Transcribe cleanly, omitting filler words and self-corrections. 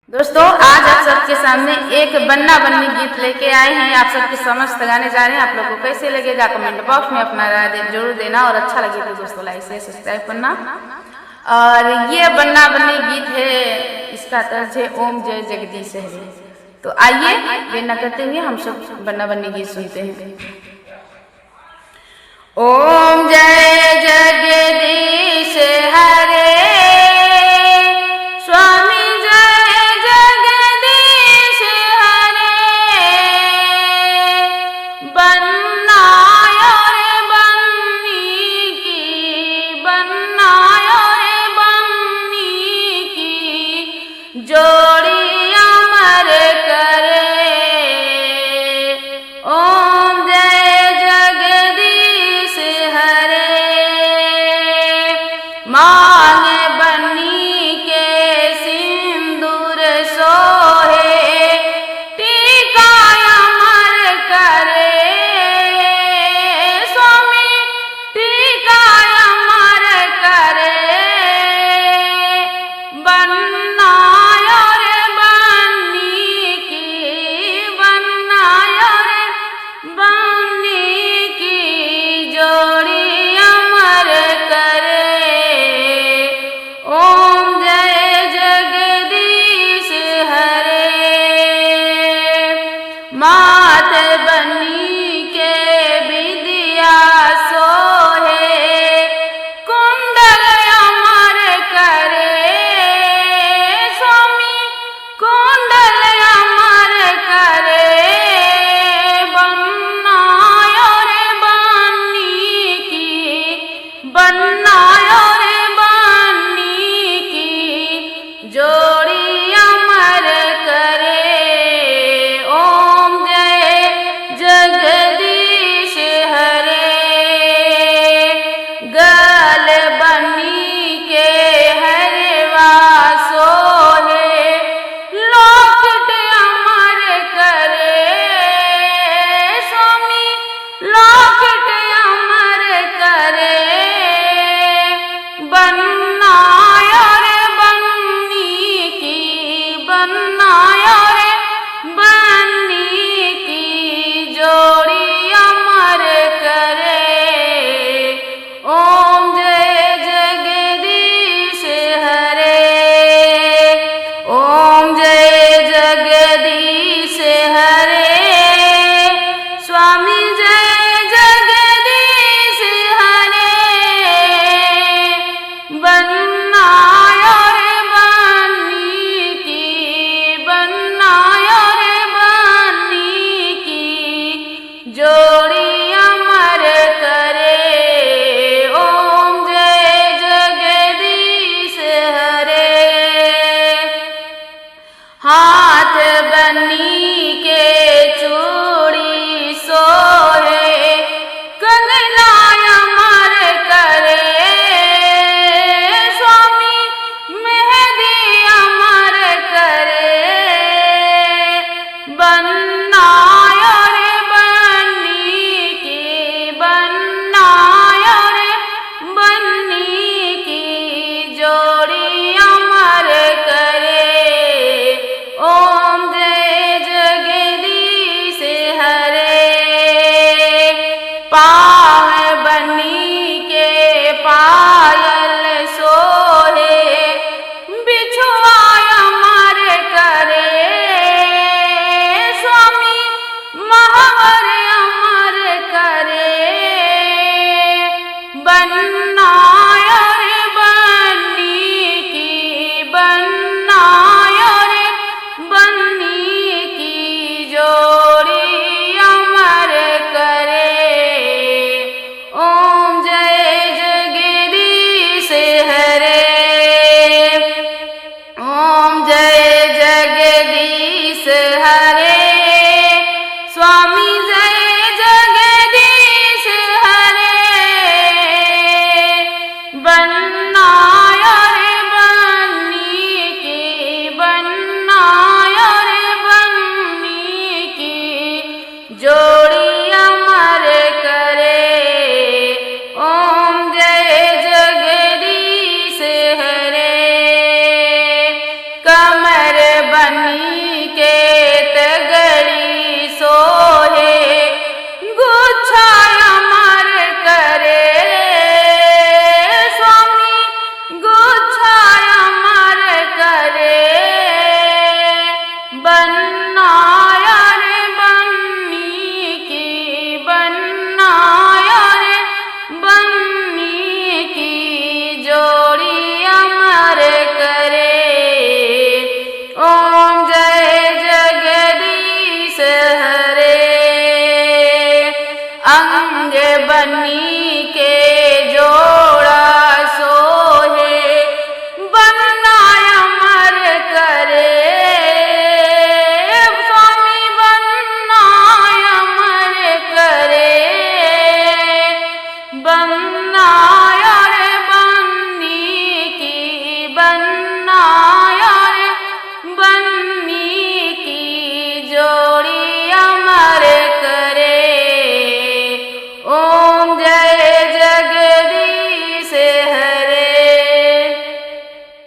दोस्तों, आज आप सबके सामने एक बन्ना बन्नी गीत लेके आए हैं। आप सबके समस्त गाने जा रहे हैं। आप लोगों को कैसे लगेगा कमेंट बॉक्स में अपना राय जरूर देना, और अच्छा लगे तो दोस्तों लाइक से सब्सक्राइब करना। और ये बन्ना बन्नी गीत है, इसका तर्ज है ओम जय जगदीश हरे। तो आइए देर न करते हुए हम सब बन्ना बन्नी गीत सुनते हैं। ओम जय जगदीश हरे, स्वामी जोड़ी अमर करे। ओम जय जगदीश हरे, मांगे बन्नी के सिंदूर सोहे, टीका अमर करे। स्वामी टीका अमर करे, बन्ना मात बन्नी के विद्या सोहे, कुंडल अमर करे। स्वामी कुंडल अमर करे, बन्नायो रे बन्नी की, बन्नायो रे बन्नी की जोड़ी अमर करे। जगदीश हरे, गल बन्नी के हरवा सोहे, लॉकेट अमर करे। स्वामी लॉकेट अमर करे, बन्नायो रे बन्नी की, बन्नायो रे बन्नी की जोड़ी अमर करे। ओम जय जगदीश हरे, ओम जय